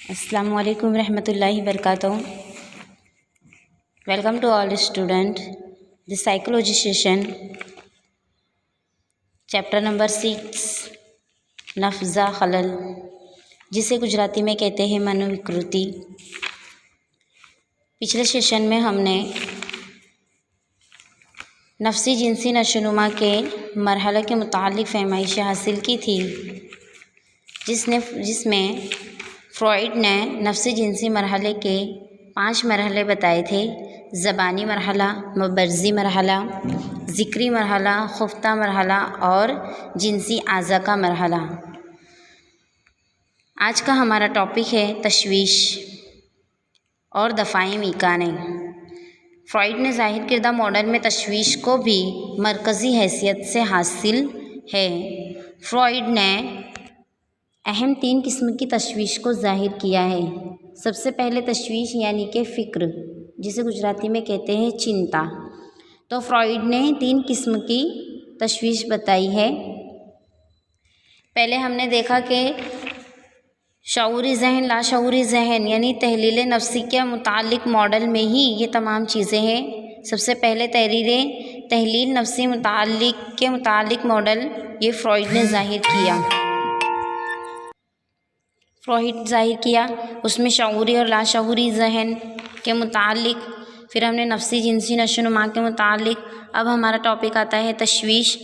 السلام علیکم ورحمۃ اللہ وبرکاتہ. Welcome to all student. The psychology session chapter number 6 لفظہ خلل، جسے گجراتی میں کہتے ہیں منو وکرتی. پچھلے سیشن میں ہم نے نفسی جنسی نشوونما کے مرحلے کے متعلق فہمائشیں حاصل کی تھی، جس میں فرائڈ نے نفسی جنسی مرحلے کے 5 مرحلے بتائے تھے: زبانی مرحلہ، مبرزی مرحلہ، ذکری مرحلہ، خفتہ مرحلہ اور جنسی اعضاء کا مرحلہ. آج کا ہمارا ٹاپک ہے تشویش اور دفاعی میکانیں. فرائڈ نے ظاہر کردہ ماڈل میں تشویش کو بھی مرکزی حیثیت سے حاصل ہے. فرائڈ نے اہم 3 قسم کی تشویش کو ظاہر کیا ہے. سب سے پہلے تشویش یعنی کہ فکر، جسے گجراتی میں کہتے ہیں چنتا. تو فرائڈ نے 3 قسم کی تشویش بتائی ہے. پہلے ہم نے دیکھا کہ شعوری ذہن، لاشعوری ذہن یعنی تحلیل نفسی کے متعلق ماڈل میں ہی یہ تمام چیزیں ہیں. سب سے پہلے تحلیل نفسی کے متعلق ماڈل یہ فرائڈ نے ظاہر کیا. اس میں شعوری اور لاشعوری ذہن کے متعلق، پھر ہم نے نفسی جنسی نشوونما کے متعلق. اب ہمارا ٹاپک آتا ہے تشویش.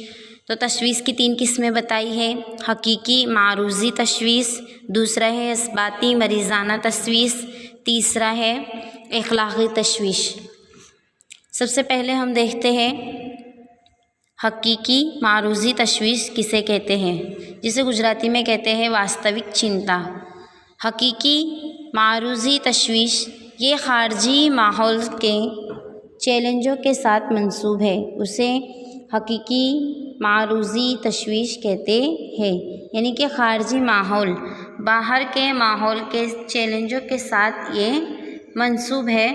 تو تشویش کی 3 قسمیں بتائی ہے: حقیقی معروضی تشویش، دوسرا ہے اثباتی مریضانہ تشویش، تیسرا ہے اخلاقی تشویش. سب سے پہلے ہم دیکھتے ہیں حقیقی معروضی تشویش کسے کہتے ہیں، جسے گجراتی میں کہتے ہیں واستوک چنتا. حقیقی معروضی تشویش یہ خارجی ماحول کے چیلنجوں کے ساتھ منسوب ہے. اسے حقیقی معروضی تشویش کہتے ہیں، یعنی کہ خارجی ماحول، باہر کے ماحول کے چیلنجوں کے ساتھ یہ منسوب ہے،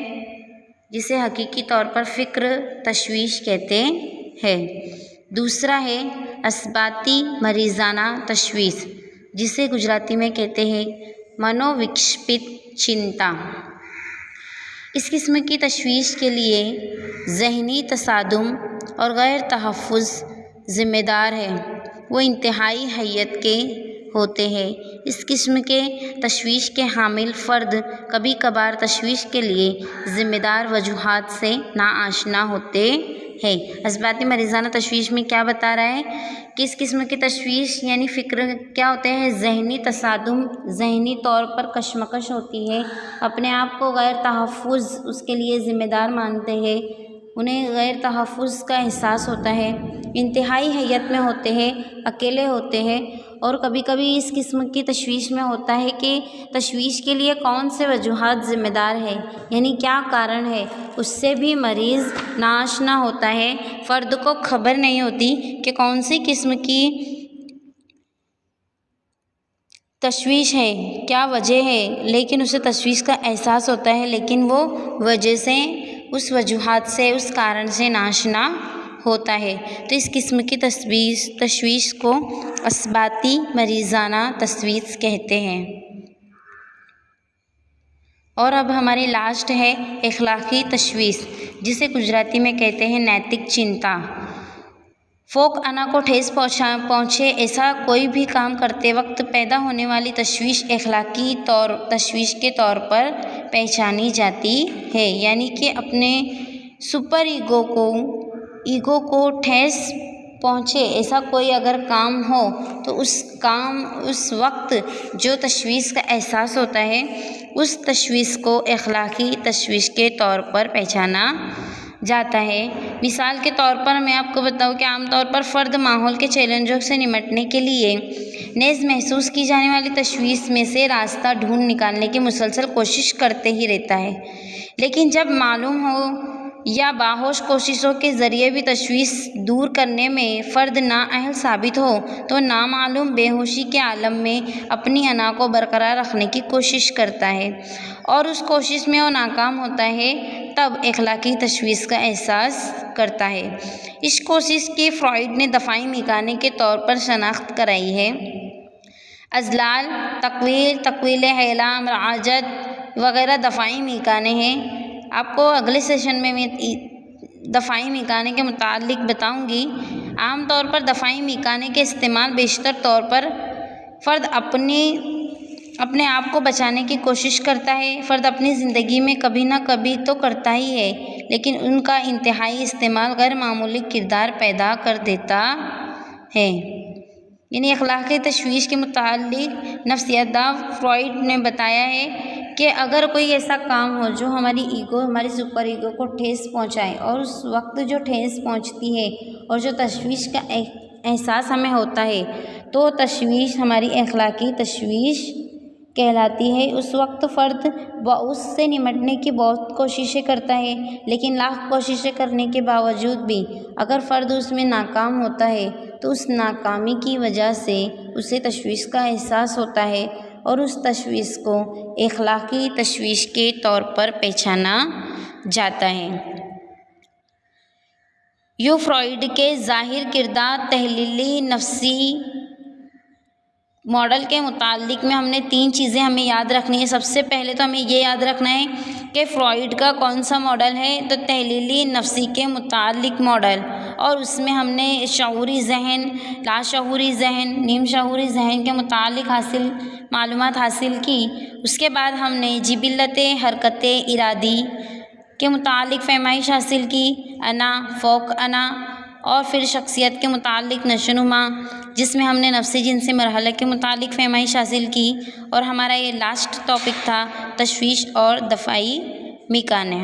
جسے حقیقی طور پر فکر تشویش کہتے ہیں. دوسرا ہے اثباتی مریضانہ تشویش، جسے گجراتی میں کہتے ہیں منووکشپت چنتا. اس قسم کی تشویش کے لیے ذہنی تصادم اور غیر تحفظ ذمہ دار ہیں. وہ انتہائی اہمیت کے ہوتے ہیں. اس قسم کے تشویش کے حامل فرد کبھی کبھار تشویش کے لیے ذمہ دار وجوہات سے ناآشنا ہوتے ہیں. اثباتی مریضانہ تشویش میں کیا بتا رہا ہے کہ اس قسم کی تشویش یعنی فکر کیا ہوتے ہیں؟ ذہنی تصادم، ذہنی طور پر کشمکش ہوتی ہے، اپنے آپ کو غیر تحفظ اس کے لیے ذمہ دار مانتے ہیں، انہیں غیر تحفظ کا احساس ہوتا ہے، انتہائی حیرت میں ہوتے ہیں، اکیلے ہوتے ہیں. اور کبھی کبھی اس قسم کی تشویش میں ہوتا ہے کہ تشویش کے لیے کون سے وجوہات ذمہ دار ہے، یعنی کیا کارن ہے، اس سے بھی مریض ناآشنا ہوتا ہے. فرد کو خبر نہیں ہوتی کہ کون سی قسم کی تشویش ہے، کیا وجہ ہے، لیکن اسے تشویش کا احساس ہوتا ہے، لیکن وہ وجہ سے، اس وجوہات سے، اس کارن سے ناآشنا ہوتا ہے. تو اس قسم کی تشویش کو اثباتی مریضانہ تشویش کہتے ہیں. اور اب ہماری لاسٹ ہے اخلاقی تشویش، جسے گجراتی میں کہتے ہیں نیتک چنتا. فوق انا کو ٹھیس پہنچے ایسا کوئی بھی کام کرتے وقت پیدا ہونے والی تشویش اخلاقی تشویش کے طور پر پہچانی جاتی ہے. یعنی کہ اپنے سپر ایگو کو ٹھیس پہنچے ایسا کوئی اگر کام ہو تو اس وقت جو تشویش کا احساس ہوتا ہے، اس تشویش کو اخلاقی تشویش کے طور پر پہچانا جاتا ہے. مثال کے طور پر میں آپ کو بتاؤں کہ عام طور پر فرد ماحول کے چیلنجوں سے نمٹنے کے لیے نیز محسوس کی جانے والی تشویش میں سے راستہ ڈھونڈ نکالنے کی مسلسل کوشش کرتے ہی رہتا ہے. لیکن جب معلوم ہو یا باہوش کوششوں کے ذریعے بھی تشویش دور کرنے میں فرد نااہل ثابت ہو تو نامعلوم بے ہوشی کے عالم میں اپنی انا کو برقرار رکھنے کی کوشش کرتا ہے، اور اس کوشش میں وہ ناکام ہوتا ہے، تب اخلاقی تشویش کا احساس کرتا ہے. اس کوشش کی فرائڈ نے دفاعی میکانیں کے طور پر شناخت کرائی ہے. ازلال، تقویل حیلہ، رعاجت وغیرہ دفاعی میکانے ہیں۔ آپ کو اگلے سیشن میں دفاعی میکانے کے متعلق بتاؤں گی۔ عام طور پر دفاعی میکانے کے استعمال بیشتر طور پر فرد اپنے آپ کو بچانے کی کوشش کرتا ہے۔ فرد اپنی زندگی میں کبھی نہ کبھی تو کرتا ہی ہے، لیکن ان کا انتہائی استعمال غیر معمولی کردار پیدا کر دیتا ہے۔ یعنی اخلاقی تشویش کے متعلق نفسیات داں فرائیڈ نے بتایا ہے کہ اگر کوئی ایسا کام ہو جو ہماری سپر ایگو کو ٹھیس پہنچائے، اور اس وقت جو ٹھیس پہنچتی ہے اور جو تشویش کا احساس ہمیں ہوتا ہے، تو تشویش ہماری اخلاقی تشویش کہلاتی ہے۔ اس وقت فرد اس سے نمٹنے کی بہت کوششیں کرتا ہے، لیکن لاکھ کوششیں کرنے کے باوجود بھی اگر فرد اس میں ناکام ہوتا ہے تو اس ناکامی کی وجہ سے اسے تشویش کا احساس ہوتا ہے، اور اس تشویش کو اخلاقی تشویش کے طور پر پہچانا جاتا ہے۔ یوں فرائیڈ کے ظاہر کردہ تحلیلی نفسی ماڈل کے متعلق میں ہم نے 3 چیزیں ہمیں یاد رکھنی ہے۔ سب سے پہلے تو ہمیں یہ یاد رکھنا ہے کہ فرائیڈ کا کون سا ماڈل ہے، تو تحلیلی نفسی کے متعلق ماڈل، اور اس میں ہم نے شعوری ذہن، لاشعوری ذہن، نیم شعوری ذہن کے متعلق معلومات حاصل کی۔ اس کے بعد ہم نے جبلت حرکت ارادی کے متعلق فہمائش حاصل کی، انا، فوق انا، اور پھر شخصیت کے متعلق نشوونما، جس میں ہم نے نفسی جنسی مرحلہ کے متعلق فہمائش حاصل کی، اور ہمارا یہ لاسٹ ٹاپک تھا تشویش اور دفاعی میکانے۔